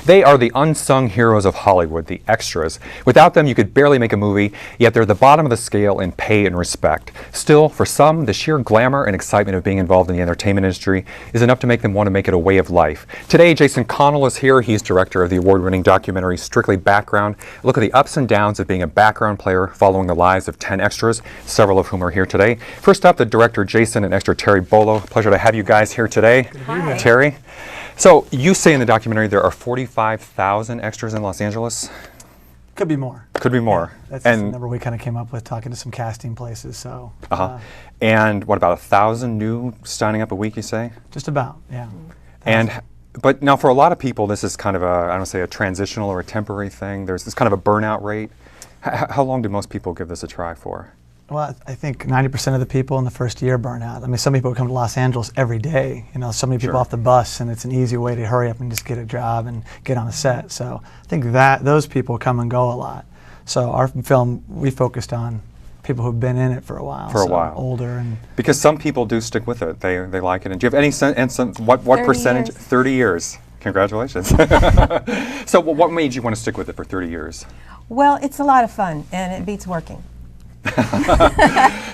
They are the unsung heroes of Hollywood, the extras. Without them, you could barely make a movie, yet they're the bottom of the scale in pay and respect. Still, for some, the sheer glamour and excitement of being involved in the entertainment industry is enough to make them want to make it a way of life. Today, Jason Connell is here. He's director of the award-winning documentary Strictly Background. A look at the ups and downs of being a background player following the lives of 10 extras, several of whom are here today. First up, the director Jason and extra Terry Bolo. Pleasure to have you guys here today. Hi. Terry. So you say in the documentary there are 45,000 extras in Los Angeles? Could be more. Could be more. Yeah, that's the number we kind of came up with talking to some casting places. So. And what, about 1,000 new signing up a week, you say? Just about, yeah. But now for a lot of people, this is kind of a, I don't want to say a transitional or a temporary thing. There's this kind of a burnout rate. How long do most people give this a try for? Well, I think 90% of the people in the first year burn out. I mean, some people come to Los Angeles every day. You know, so many people off the bus, and it's an easy way to hurry up and just get a job and get on a set. So I think that those people come and go a lot. So our film, we focused on people who've been in it for a while. Older and. Because some people do stick with it. They like it. And do you have any sense? What percentage? Years. 30 years. Congratulations. So what made you want to stick with it for 30 years? Well, it's a lot of fun, and it beats working.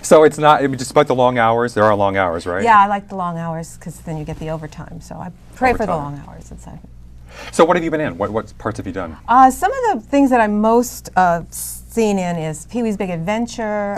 So it's not, I mean, despite the long hours, there are long hours, right? Yeah, I like the long hours because then you get the overtime. So I pray for the long hours. So what have you been in? What parts have you done? Some of the things that I'm most seen in is Pee-wee's Big Adventure,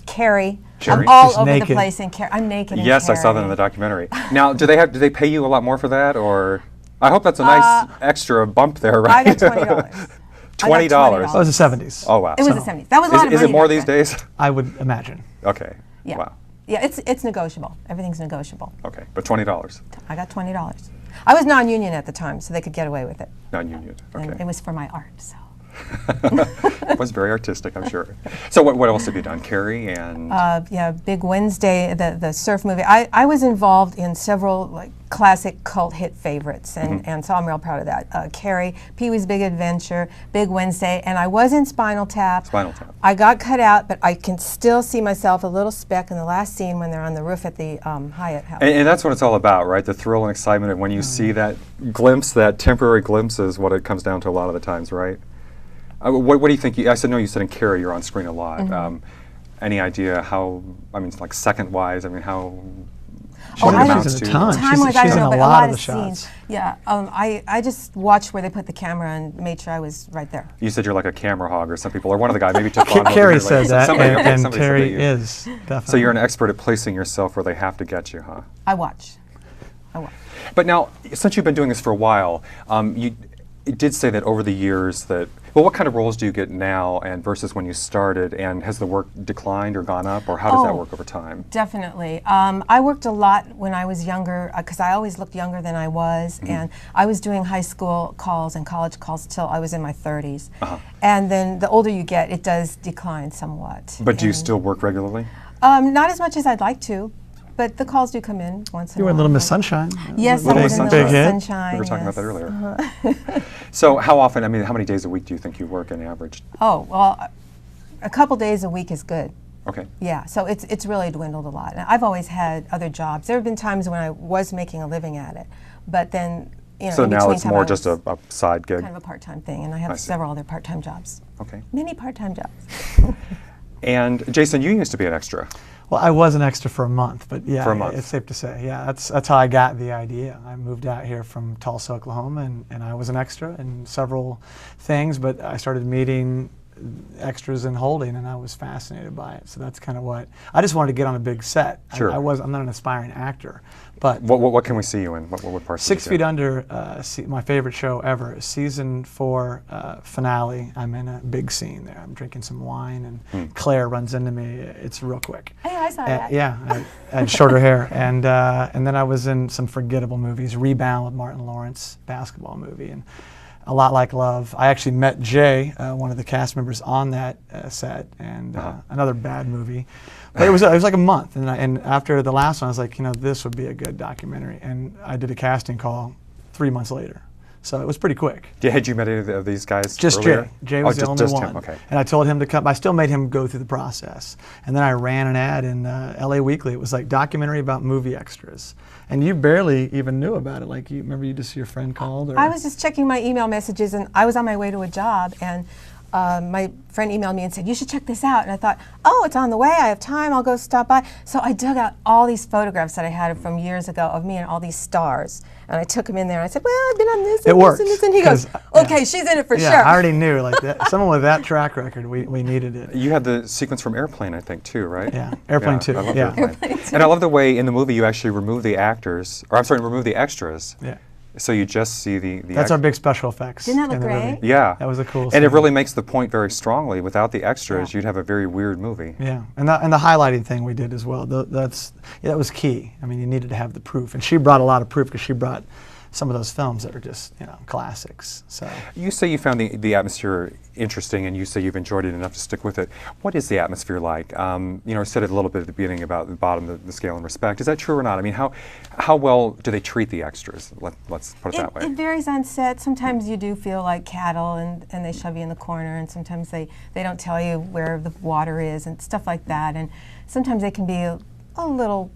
Carrie. I'm all over the place in Carrie. I'm naked in Yes, Carrie. I saw that in the documentary. Now, do they pay you a lot more for that, or? I hope that's a nice extra bump there, right? I got $20. $20. That was the 70s. Oh, wow. It was the 70s. That was a lot of money. Is it more these then. days? I would imagine. Okay. Yeah. Wow. Yeah, it's negotiable. Everything's negotiable. Okay, but $20. I got $20. I was non-union at the time, so they could get away with it. Non-union. Okay. And it was for my art, so. It was very artistic, I'm sure. So what else have you done? Carrie and? Yeah, Big Wednesday, the surf movie. I was involved in several classic cult hit favorites, and so I'm real proud of that. Carrie, Pee-wee's Big Adventure, Big Wednesday, and I was in Spinal Tap. Spinal Tap. I got cut out, but I can still see myself a little speck in the last scene when they're on the roof at the Hyatt House. And that's what it's all about, right? The thrill and excitement of when you see that glimpse, that temporary glimpse is what it comes down to a lot of the times, right? What do you think? I said, no, you said in Carrie you're on screen a lot. Any idea how, I mean, like second-wise, I mean, how she's in a ton. She's in a lot of the shots. Yeah, I just watched where they put the camera and made sure I was right there. You said you're like a camera hog or some people, or one of the guys maybe took on. Carrie said that, and Terry is, definitely. So you're an expert at placing yourself where they have to get you, huh? I watch. But now, since you've been doing this for a while, you did say that over the years that, well, what kind of roles do you get now and versus when you started, and has the work declined or gone up, or how does that work over time? Definitely. I worked a lot when I was younger because I always looked younger than I was, and I was doing high school calls and college calls till I was in my 30s. And then the older you get, it does decline somewhat. But do you still work regularly? Not as much as I'd like to. But the calls do come in once in a while. You were in Little Miss Sunshine. Yes, I was in Little Miss Sunshine. We were talking about that earlier. So how often, I mean, how many days a week do you think you work on average? Oh, well, a couple days a week is good. Okay. Yeah, so it's really dwindled a lot. And I've always had other jobs. There have been times when I was making a living at it, but then, you know, so now it's more just a side gig? Kind of a part-time thing, and I have several other part-time jobs. Okay. Many part-time jobs. And Jason, you used to be an extra. Well, I was an extra for a month, but yeah, for a month. It's safe to say. Yeah, that's how I got the idea. I moved out here from Tulsa, Oklahoma, and I was an extra in several things, but I started meeting extras in holding, and I was fascinated by it. So that's kind of what, I just wanted to get on a big set. Sure. I'm not an aspiring actor, but. What can we see you in? What parts? 6 Feet Under, my favorite show ever, season 4 finale. I'm in a big scene there. I'm drinking some wine, and Claire runs into me. It's real quick. Hey, I saw that. Yeah, I had shorter hair, and then I was in some forgettable movies. Rebound with Martin Lawrence, basketball movie, and A Lot Like Love. I actually met Jay, one of the cast members on that set, and another bad movie. But it was like a month, and after the last one, I was like, you know, this would be a good documentary. And I did a casting call 3 months later. So it was pretty quick. Had you met any of these guys Just earlier? Jay. Jay was the only just one. him, okay. And I told him to come. I still made him go through the process. And then I ran an ad in LA Weekly. It was like documentary about movie extras. And you barely even knew about it. Like, you remember your friend called? Or? I was just checking my email messages, and I was on my way to a job, and my friend emailed me and said, you should check this out. And I thought, oh, it's on the way, I have time, I'll go stop by. So I dug out all these photographs that I had from years ago of me and all these stars. And I took them in there and I said, well, I've been on this and this and this. And he goes, okay, she's in it for sure. Yeah, I already knew. Like that, someone with that track record, we needed it. You had the sequence from Airplane, I think, too, right? Yeah, Airplane 2. I love yeah. Airplane. And I love the way in the movie you actually remove the actors, or I'm sorry, remove the extras. Yeah. So you just see the That's our big special effects. Didn't that look in the great? movie. Yeah. That was a cool And scene. it really makes the point very strongly. Without the extras, you'd have a very weird movie. Yeah, and the highlighting thing we did as well. That was key. I mean, you needed to have the proof, and she brought a lot of proof because she brought some of those films that are just classics. So You say you found the atmosphere interesting, and you say you've enjoyed it enough to stick with it. What is the atmosphere like? I said it a little bit at the beginning about the bottom of the scale in respect. Is that true or not? I mean, how well do they treat the extras? Let's put it that way. It varies on set. Sometimes you do feel like cattle, and they shove you in the corner, and sometimes they don't tell you where the water is and stuff like that. And sometimes they can be a little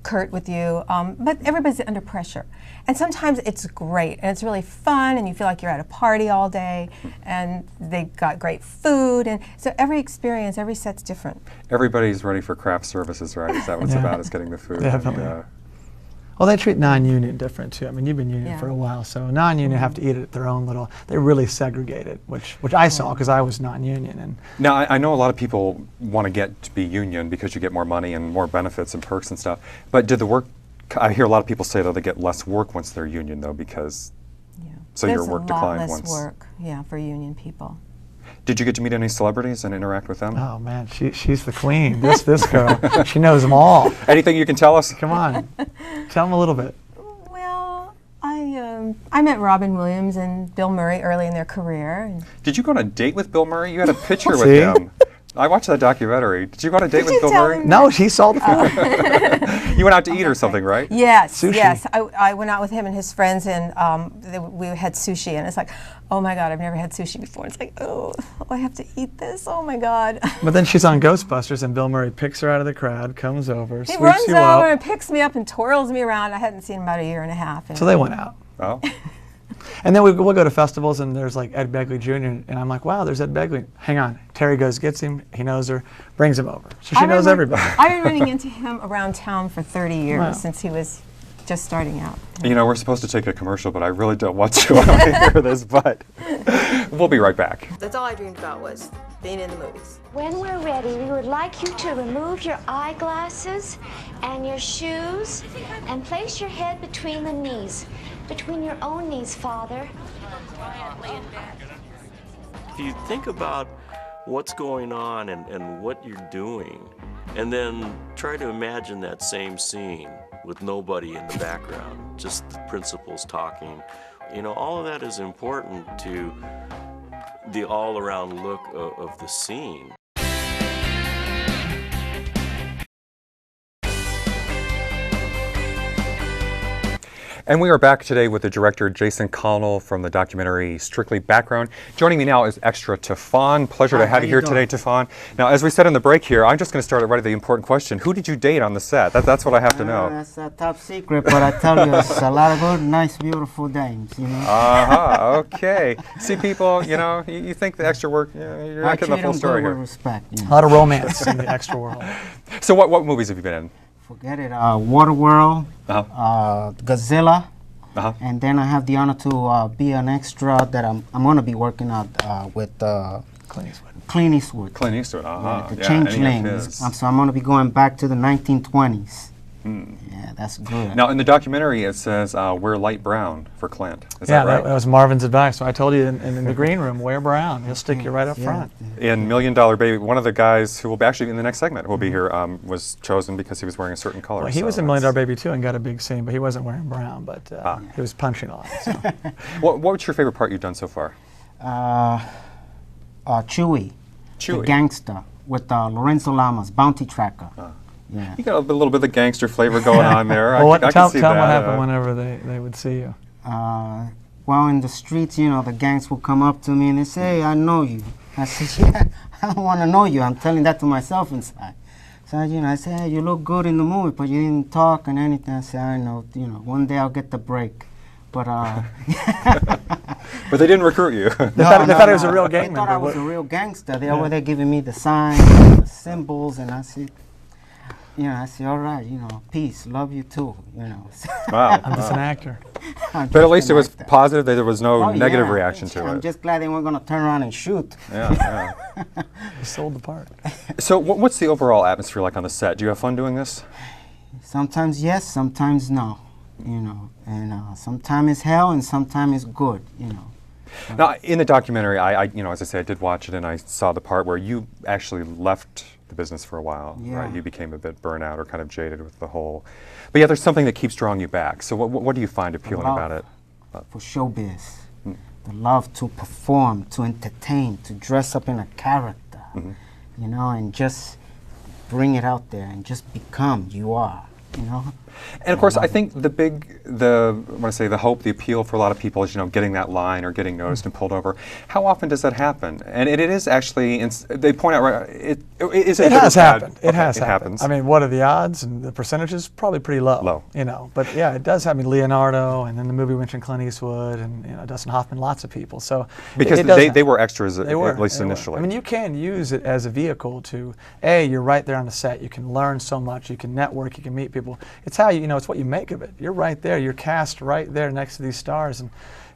curt with you, but everybody's under pressure. And sometimes it's great, and it's really fun, and you feel like you're at a party all day, and they've got great food, and so every experience, every set's different. Everybody's ready for craft services, right? Is that what it's about, is getting the food? Definitely. Well, they treat non-union different too. I mean, you've been union for a while, so non-union have to eat it at their own little. They really segregate it, which I saw because I was non-union. And now I know a lot of people want to get to be union because you get more money and more benefits and perks and stuff. But did the work? I hear a lot of people say though they get less work once they're union though because so your work declined once. There's a lot less work, for union people. Did you get to meet any celebrities and interact with them? oh man, she's the queen. This girl, she knows them all. Anything you can tell us? Come on, tell them a little bit. Well, I met Robin Williams and Bill Murray early in their career. And Did you go on a date with Bill Murray? You had a picture with See? him. I watched that documentary. Did you go on a date with you Bill tell Murray? him? No, she saw the film. You went out to eat or something, right? Yes, Sushi. yes. I went out with him and his friends, and we had sushi, and it's like, oh my God, I've never had sushi before. It's like, oh, I have to eat this. Oh my God. But then she's on Ghostbusters, and Bill Murray picks her out of the crowd, comes over, He sweeps runs you over up. and picks me up and twirls me around. I hadn't seen him about a year and a half. So they went out. Oh. And then we'll go to festivals, and there's like Ed Begley Jr., and I'm like, wow, there's Ed Begley. Hang on. Terry goes, gets him, he knows her, brings him over. So she knows everybody. I've been running into him around town for 30 years Wow. since he was just starting out. You know, we're supposed to take a commercial, but I really don't want to. I want to hear this, but we'll be right back. That's all I dreamed about was being in the movies. When we're ready, we would like you to remove your eyeglasses and your shoes and place your head between the knees. Between your own knees, Father. If you think about what's going on and what you're doing, and then try to imagine that same scene with nobody in the background, just the principals talking, all of that is important to the all-around look of the scene. And we are back today with the director Jason Connell from the documentary Strictly Background. Joining me now is extra Tefan. Pleasure to have you here today, Tefan. Now, as we said in the break here, I'm just going to start right at the important question. Who did you date on the set? That's what I have to know. That's a top secret, but I tell you, it's a lot of good, nice, beautiful dames, Okay. See, people, you think the extra work, you're not getting the full story with here. respect. A lot of romance in the extra world. So what movies have you been in? Forget it. Waterworld, Godzilla, and then I have the honor to be an extra that I'm going to be working out with Clint Eastwood. Clint Eastwood. Clint Eastwood, The Changelings. So I'm going to be going back to the 1920s. Yeah, that's good. Now, in the documentary, it says wear light brown for Clint. Is that right? That was Marvin's advice. So I told you in the green room, wear brown. He'll stick you right up front. In $1 Million Baby, one of the guys who will be actually in the next segment who will be here was chosen because he was wearing a certain color. Well, he was in $1 Million Baby too and got a big scene, but he wasn't wearing brown, but he was punching a lot. So. What was your favorite part you've done so far? Chewy, the gangster, with Lorenzo Lamas, Bounty Tracker. Yeah. You got a little bit of the gangster flavor going on there. Well, I tell can see them that. what happened whenever they would see you. while in the streets, you know, the gangs will come up to me and they say, "Hey, I know you." I said, "Yeah, I don't want to know you. I'm telling that to myself inside." So, you know, I said, "Hey, you look good in the movie, but you didn't talk and anything." I said, "I know, you know, one day I'll get the break." But But they didn't recruit you. They thought he was a real gang They thought member. I was a real gangster. They were there giving me the signs, the symbols, and I said, you know, "All right, you know, peace, love you too," you know. Wow. I'm just an actor. But at least it was positive that there was no Oh, negative yeah. reaction to I'm it. just glad they weren't going to turn around and shoot. Yeah. He sold the part. So what's the overall atmosphere like on the set? Do you have fun doing this? Sometimes yes, sometimes no, you know. And sometimes it's hell and sometimes it's good, you know. Now, in the documentary, I you know, as I say, I did watch it and I saw the part where you actually left the business for a while, Yeah. right? You became a bit burnout or kind of jaded with the whole. But yeah, there's something that keeps drawing you back. So what do you find appealing love about it? For showbiz, the love to perform, to entertain, to dress up in a character, you know, and just bring it out there and just become you are, you know. And of course, I think the hope, the appeal for a lot of people is, you know, getting that line or getting noticed and pulled over. How often does that happen? And it is actually, they point out, right, it has happened. Okay, It has it happened. happens. I mean, what are the odds and the percentages? Probably pretty low. Low. You know, but yeah, it does happen. Leonardo, and then the movie we mentioned Clint Eastwood, and you know, Dustin Hoffman, lots of people. So because it does they were extras, They were, at least they were. initially. I mean, you can use it as a vehicle to, you're right there on the set. You can learn so much. You can network. You can meet people. It's how you know. It's what you make of it. You're right there. You're cast right there next to these stars, and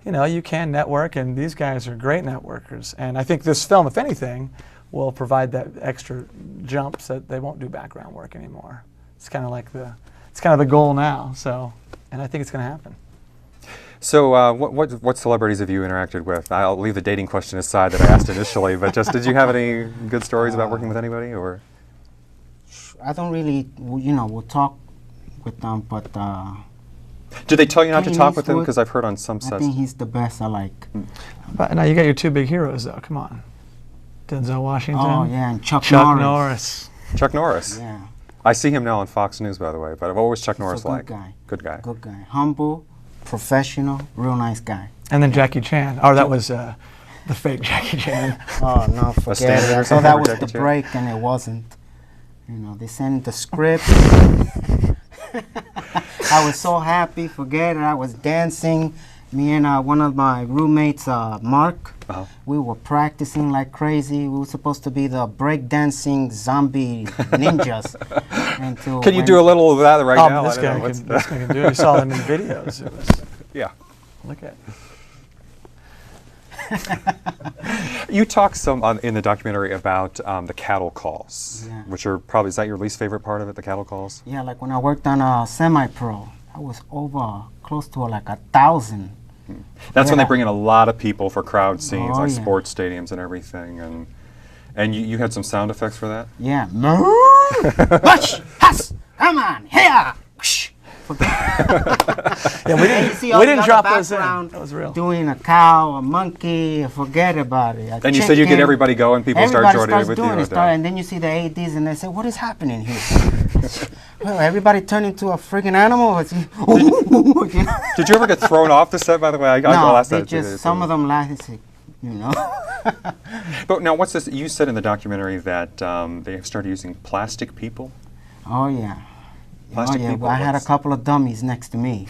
you know you can network. And these guys are great networkers. And I think this film, if anything, will provide that extra jump so that they won't do background work anymore. It's kind of like the goal now. So, and I think it's going to happen. So what celebrities have you interacted with? I'll leave the dating question aside that I asked initially, but just did you have any good stories about working with anybody, or? I don't really, you know, we'll talk with them, but Did they tell you not to Clint talk with them? Eastwood, Because I've heard on some I sets. think he's the best I like. But now you got your two big heroes, though. Come on, Denzel Washington. Oh, yeah, and Chuck Norris. Chuck Norris. Yeah. I see him now on Fox News, by the way. But what was Chuck Norris He's a like? good guy. Good guy. Good guy. Humble, professional, real nice guy. And then Jackie Chan. Oh, that was the fake Jackie Chan. Oh, no, forget standard it. or I thought something that for was Jackie the Chan? break, and it wasn't. You know, they sent the script. I was so happy, forget it. I was dancing. Me and one of my roommates, Mark, we were practicing like crazy. We were supposed to be the break-dancing zombie ninjas. Can you do a little of that right now? This I guy don't know. can, this guy can do it. You saw them in videos. It was, Yeah. look at. You talk some in the documentary about the cattle calls, Yeah. which are probably, is that your least favorite part of it, the cattle calls? Yeah, like when I worked on a semi-pro, I was over close to like 1,000. That's when they Yeah. bring in a lot of people for crowd scenes, Oh, like yeah. sports stadiums and everything. And you had some sound effects for that? Yeah. Mush, huss, come on, here. Yeah, we And you see all we the didn't other drop those in. background That was real. Doing a cow, a monkey, forget about it. And you said you get everybody going, people start Everybody joining starts with doing you. it, and then you see the ADs and they say, what is happening here? Well, everybody turned into a freaking animal. It's, you know? Did you ever get thrown off the set, by the way? I'll No, ask they that too. just, some of them laugh and say, you know. But now, what's this? You said in the documentary that they have started using plastic people. Oh, yeah. Plastic oh, yeah. people, Well, I had a what's- couple of dummies next to me.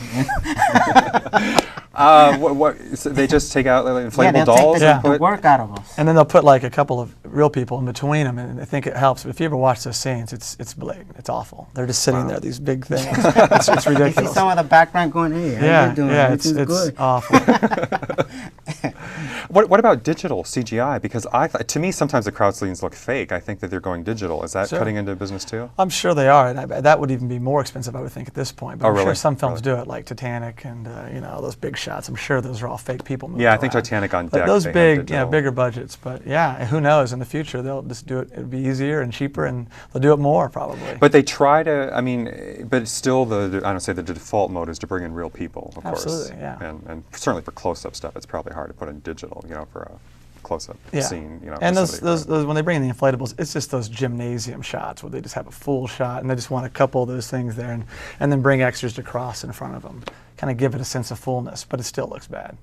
So they just take out yeah, inflatable they'll dolls take the, and the put. work out of us. And then they'll put like a couple of real people in between them, and they think it helps. But if you ever watch those scenes, it's blatant. It's awful. They're just sitting there, these big things. It's You see ridiculous. some of the background going, hey, how you doing? it's Everything's good. awful. What about digital CGI? Because to me, sometimes the crowd scenes look fake. I think that they're going digital. Is that Sure. cutting into business too? I'm sure they are, and that would even be more expensive, I would think, at this point. But Oh, I'm sure really? some films Really? do it, like Titanic and you know those big shots. I'm sure those are all fake people moving Yeah, I think around. Titanic on But deck. those they had big, digital. bigger budgets. But yeah, who knows? In the future, they'll just do it. It'll be easier and cheaper, and they'll do it more probably. But they try to. I mean, but it's still I don't say the default mode is to bring in real people, of course. Absolutely, yeah. And certainly for close-up stuff, it's probably hard to put in digital. For a close-up scene. And with those somebody. when they bring in the inflatables, it's just those gymnasium shots where they just have a full shot, and they just want a couple of those things there, and then bring extras to cross in front of them, kind of give it a sense of fullness, but it still looks bad.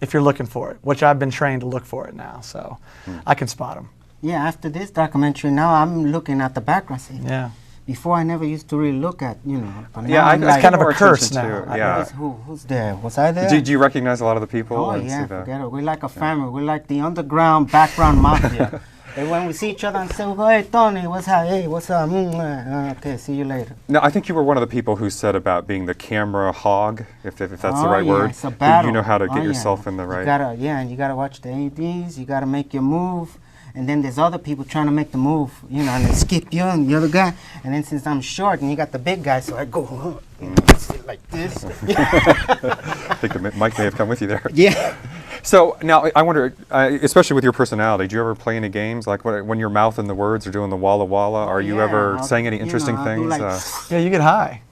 if you're looking for it, which I've been trained to look for it now, so I can spot them. Yeah, after this documentary, now I'm looking at the background. Saying, Yeah. before I never used to really look at, you know. But Yeah, now I'm it's like, kind of a more curse attention now. to- yeah. who's there? Was I there? Do you recognize a lot of the people? Oh and yeah, see the- forget it. We're like a family. We're like the underground background mafia. And when we see each other and say, we go, hey Tony, what's up? Hey, what's up? Okay, see you later. No, I think you were one of the people who said about being the camera hog, if that's the Oh, right yeah, word. it's a battle. You know how to get Oh, yourself yeah. in the right. You gotta, and you gotta watch the ADs. You gotta make your move. And then there's other people trying to make the move, you know, and they skip you and the other guy. And then since I'm short and you got the big guy, so I go, you know, sit like this. I think the mic may have come with you there. Yeah. So now I wonder, especially with your personality, do you ever play any games like when you're mouthing the words or doing the walla walla? Are you Yeah, ever I'll- saying any you know, interesting I'll do things? like- Yeah, you get high.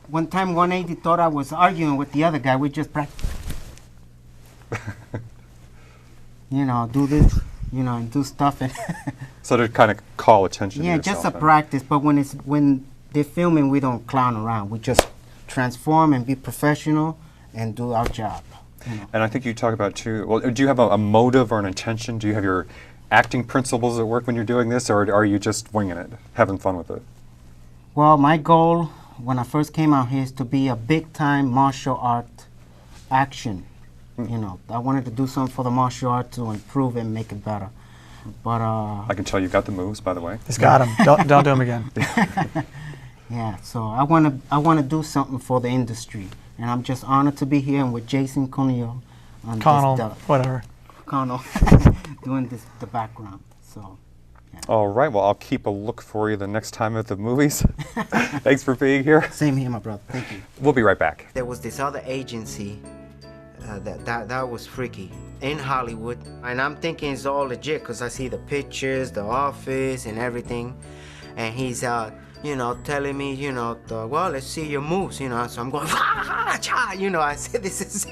One time 180 thought I was arguing with the other guy. We just practice. You know, do this, you know, and do stuff. And So to kind of call attention. yeah, to just a yourself, practice. But when they're filming, we don't clown around. We just transform and be professional and do our job. You know. And I think you talk about too. Well, do you have a motive or an intention? Do you have your acting principles at work when you're doing this, or are you just winging it, having fun with it? Well, my goal when I first came out here is to be a big-time martial art action. You know, I wanted to do something for the martial art to improve and make it better. But I can tell you've got the moves, by the way. He's got him. Don't do him again. yeah, so I wanna do something for the industry, and I'm just honored to be here and with Jason Connell on Connell, this, whatever. Connell doing the background. So. All right. Well, I'll keep a look for you the next time at the movies. Thanks for being here. Same here, my brother. Thank you. We'll be right back. There was this other agency that was freaky in Hollywood, and I'm thinking it's all legit because I see the pictures, the office, and everything. And he's you know, telling me, you know, well, let's see your moves, you know. So I'm going, you know. I said, this is.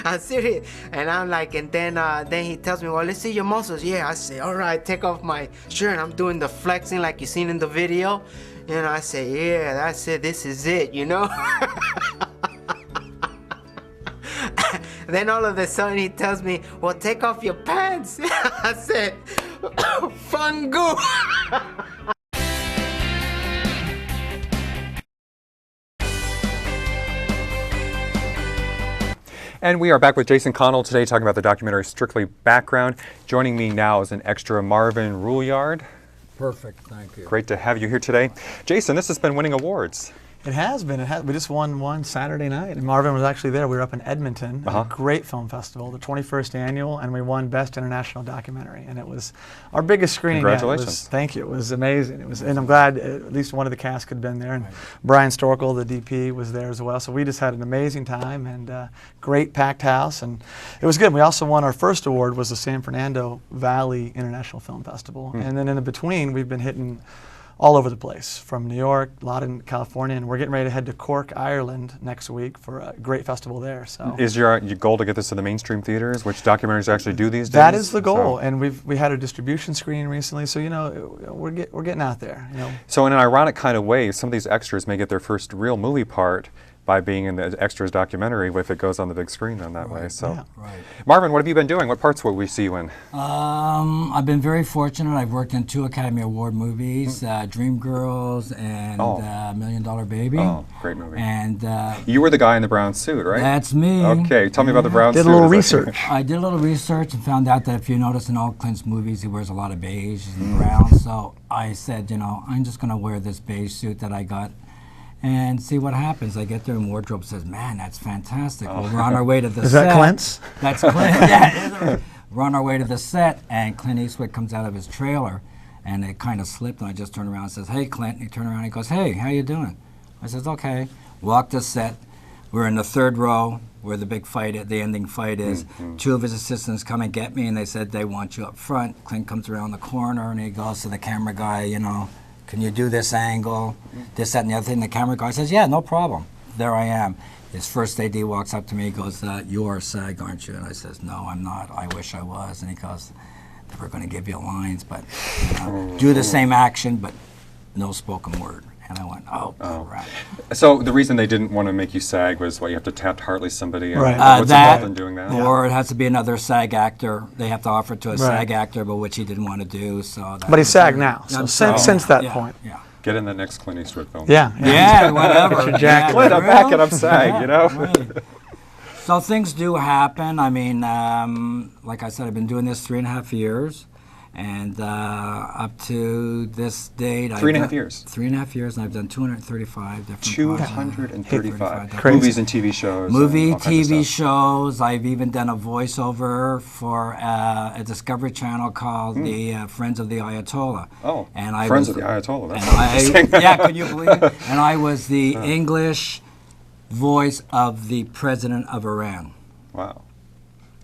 I'm serious, and I'm like, and then he tells me, well, let's see your muscles. Yeah, I say, all right, take off my shirt. I'm doing the flexing like you seen in the video. You know, I say, yeah, that's it, this is it, you know? Then all of a sudden he tells me, well, take off your pants. I said, fungu. And we are back with Jason Connell today talking about the documentary Strictly Background. Joining me now is an extra Marvin Rouillard. Perfect, thank you. Great to have you here today. Jason, this has been winning awards. It has been. We just won one Saturday night, and Marvin was actually there. We were up in Edmonton, at a great film festival, the 21st annual, and we won Best International Documentary. And it was our biggest screening yet. Congratulations. Thank you. It was amazing. It was, and I'm glad at least one of the cast had been there. And Brian Storkel, the DP, was there as well. So we just had an amazing time and great packed house, and it was good. We also won our first award was the San Fernando Valley International Film Festival, and then in the between we've been hitting all over the place, from New York, a lot in California, and we're getting ready to head to Cork, Ireland next week for a great festival there. So Is your goal to get this to the mainstream theaters, which documentaries actually do these days? that is the goal, So, and we had a distribution screening recently, so you know we're getting out there. You know. so in an ironic kind of way, some of these extras may get their first real movie part by being in the extras documentary if it goes on the big screen in that way. So, Yeah. Right. Marvin, what have you been doing? What parts will we see you in? I've been very fortunate. I've worked in 2 Academy Award movies, Dreamgirls and $1 Million Baby. Oh, great movie. And You were the guy in the brown suit, right? that's me. Okay, tell me about the brown Did suit. a little Is that- research. I did a little research and found out that if you notice in all Clint's movies, he wears a lot of beige and brown. So I said, you know, I'm just going to wear this beige suit that I got and see what happens. I get there and wardrobe says, man, that's fantastic. Well, we're on our way to the Is set. that Clint's? That's Clint. Yeah. We're on our way to the set, and Clint Eastwood comes out of his trailer, and it kind of slipped, and I just turned around and says, hey, Clint. And he turned around and he goes, hey, how you doing? I says, okay. Walk the set. We're in the 3rd row where the big fight, the ending fight is. 2 of his assistants come and get me, and they said they want you up front. Clint comes around the corner, and he goes to the camera guy, you know, can you do this angle, this, that, and the other thing? The camera guy says, yeah, no problem. There I am. His first AD walks up to me, he goes, you're SAG, aren't you? And I says, no, I'm not. I wish I was. And he goes, we're going to give you lines, but you know, do the same action, but no spoken word. And I went, oh, crap. So the reason they didn't want to make you SAG was what, you have to Taft-Hartley somebody? Right. What's That, involved in doing that? or it has to be another SAG actor. They have to offer it to a SAG actor, but which he didn't want to do. So. That But he's was- SAG now, so since that yeah, point. Yeah. Get in the next Clint Eastwood film. Yeah. Yeah, whatever. your jacket. Clint, I'm back and I'm SAG, you know? Right. So things do happen. I mean, like I said, I've been doing this 3.5 years. And up to this date, 3.5 years. 3.5 years, and I've done 235 different projects. 235 Crazy. movies and TV shows. Movie, and all kinds of TV stuff. shows. I've even done a voiceover for a Discovery Channel called the Friends of the Ayatollah. Oh, and I Friends was, of the Ayatollah. That's and I, interesting. yeah, could you believe it? And I was the English voice of the president of Iran. Wow.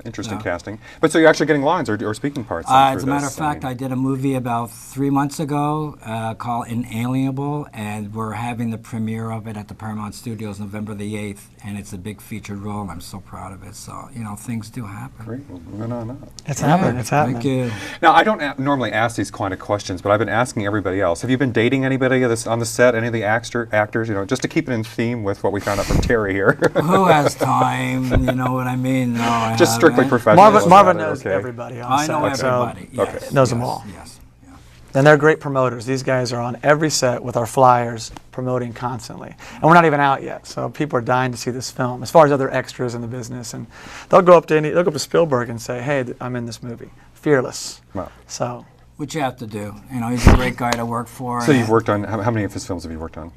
Interesting Yeah. casting. But so you're actually getting lines or speaking parts? As a matter of fact, I did a movie about 3 months ago called Inalienable, and we're having the premiere of it at the Paramount Studios November the 8th, and it's a big featured role, and I'm so proud of it. So, you know, things do happen. Great. Well, moving on up. It's happening. It's happening. Thank you. Now, I don't normally ask these kind of questions, but I've been asking everybody else. Have you been dating anybody on the set, any of the actors, you know, just to keep it in theme with what we found out from Terry here? Who has time? You know what I mean? No, I Just strictly haven't. professional. Marvin knows okay. everybody on I set. know so- everybody. Yes, Knows them yes, all. Yes. Yeah. And they're great promoters. These guys are on every set with our flyers promoting constantly. And we're not even out yet, so people are dying to see this film. As far as other extras in the business, and they'll go up to Spielberg and say, "Hey, I'm in this movie." Fearless. Wow. So Which you have to do. You know, he's a great guy to work for. So you've worked on, how many of his films have you worked on?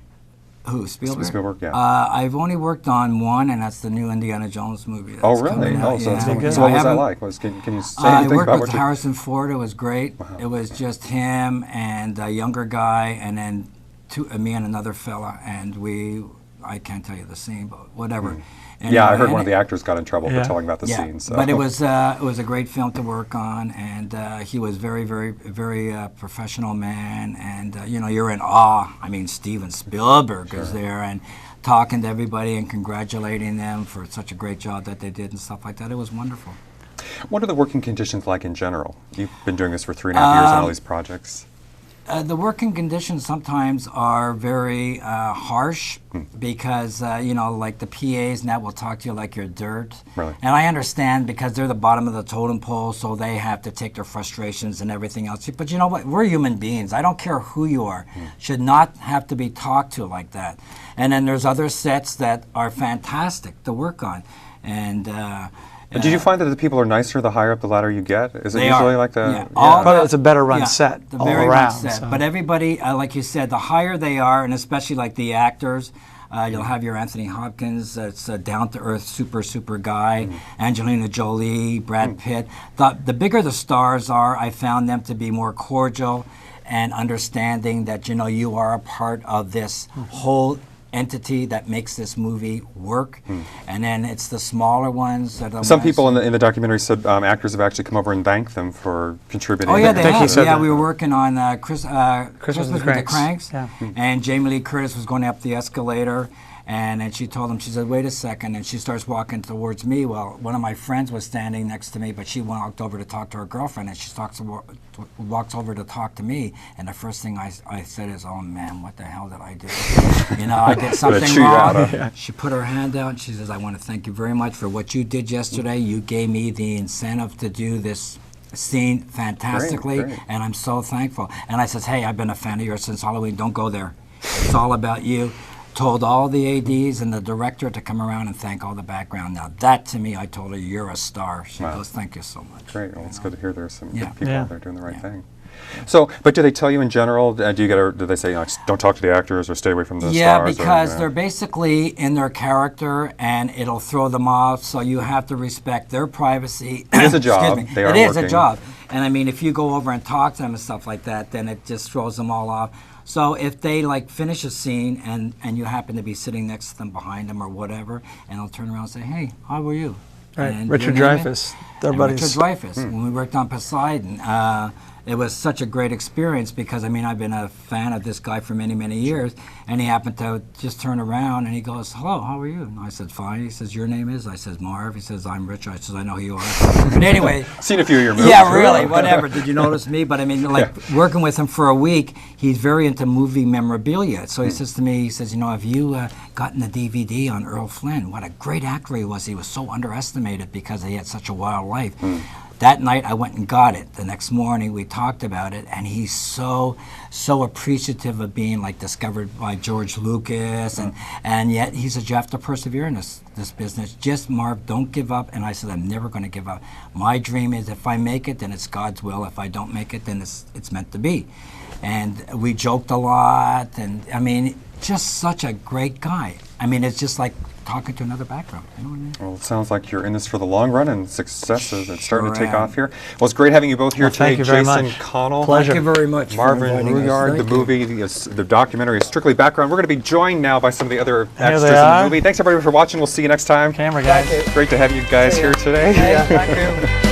Who, Spielberg? Spielberg, yeah. I've only worked on one, and that's the new Indiana Jones movie. Oh, that's really? coming out. Oh, so it's Yeah. good. So So what I was that haven't- like? Can you say I anything worked about with what you... Harrison Ford. It was great. It was just him and a younger guy, and then me and another fella, and I can't tell you the scene, but whatever. And, Yeah, I heard and one of the actors got in trouble Yeah. for telling about the yeah, scene. So. but it was a great film to work on, and he was very, very, very professional man, and you know, you're in awe. I mean, Steven Spielberg is there, and talking to everybody and congratulating them for such a great job that they did and stuff like that. It was wonderful. What are the working conditions like in general? You've been doing this for 3.5 years on all these projects. The working conditions sometimes are very harsh because, you know, like the PAs and that will talk to you like you're dirt. Really? And I understand because they're the bottom of the totem pole, so they have to take their frustrations and everything else. But you know what? We're human beings. I don't care who you are. Should not have to be talked to like that. And then there's other sets that are fantastic to work on. And Did you find that the people are nicer the higher up the ladder you get? Is it They usually are. like the... Yeah. All But the- it's a better run yeah, set the all very around. run set. so. But everybody, like you said, the higher they are, and especially like the actors, you'll have your Anthony Hopkins, it's a down-to-earth, super guy, Angelina Jolie, Brad Pitt. The bigger the stars are, I found them to be more cordial and understanding that, you know, you are a part of this whole entity that makes this movie work. And then it's the smaller ones that are Some people in the documentary said actors have actually come over and thanked them for contributing. Oh yeah, they think he have. said Yeah, that. we were working on Christmas with the Cranks. Cranks, Yeah. and Jamie Lee Curtis was going up the escalator, and then she told him, she said, "Wait a second," and she starts walking towards me. Well, one of my friends was standing next to me, but she walked over to talk to her girlfriend, and she walks over to talk to me, and the first thing I said is, "Oh man, what the hell did I do? You know, I did something chew you out, wrong." huh? She put her hand out, and she says, "I want to thank you very much for what you did yesterday. You gave me the incentive to do this scene fantastically, great. and I'm so thankful." And I says, "Hey, I've been a fan of yours since Halloween. Don't go there. It's all about you." Told all the ADs and the director to come around and thank all the background. Now that to me, I told her, "You're a star." She Wow. goes, "Thank you so much." Great. Well, it's good to hear there's some Yeah. good people Yeah. out there doing the right Yeah. thing. So, but do they tell you in general, do they say, don't talk to the actors or stay away from the Yeah, stars? because or, they're basically in their character, and it'll throw them off. So you have to respect their privacy. It is a job. Excuse me. They are It is a working. job. And I mean, if you go over and talk to them and stuff like that, then it just throws them all off. So if they like finish a scene and you happen to be sitting next to them, behind them or whatever, and they'll turn around and say, "Hey, how are you?" Right. And Richard your name is? Dreyfuss. And Everybody's Richard Dreyfuss. When we worked on Poseidon, it was such a great experience because, I mean, I've been a fan of this guy for many, many years, and he happened to just turn around and he goes, "Hello, how are you?" And I said, "Fine." He says, "Your name is?" I says, "Marv." He says, "I'm Rich." I says, "I know who you are." But anyway. Seen a few of your movies. Yeah, really, whatever. Did you notice me? But I mean, like, working with him for a week, he's very into movie memorabilia. So he says to me, he says, "You know, have you gotten the DVD on Earl Flynn? What a great actor he was. He was so underestimated because he had such a wild life." That night I went and got it. The next morning we talked about it, and he's so appreciative of being like discovered by George Lucas, and yet he said, "You have to persevere in this business. Just, Marv, don't give up." And I said, "I'm never going to give up. My dream is if I make it, then it's God's will. If I don't make it, then it's meant to be." And we joked a lot, and I mean, just such a great guy. I mean, it's just like talking to another background. You know what I mean? Well, it sounds like you're in this for the long run, and success is starting to take Sure am. off here. Well, it's great having you both here Well, today. thank you very Jason much. Connell, Pleasure. Thank you very much for Marvin inviting us. Rouillard. The Thank you. movie, the documentary is strictly background. We're going to be joined now by some of the other Here extras they in the are. movie. Thanks everybody for watching. We'll see you next time. Camera guys. Great to have you guys here today. Thank you.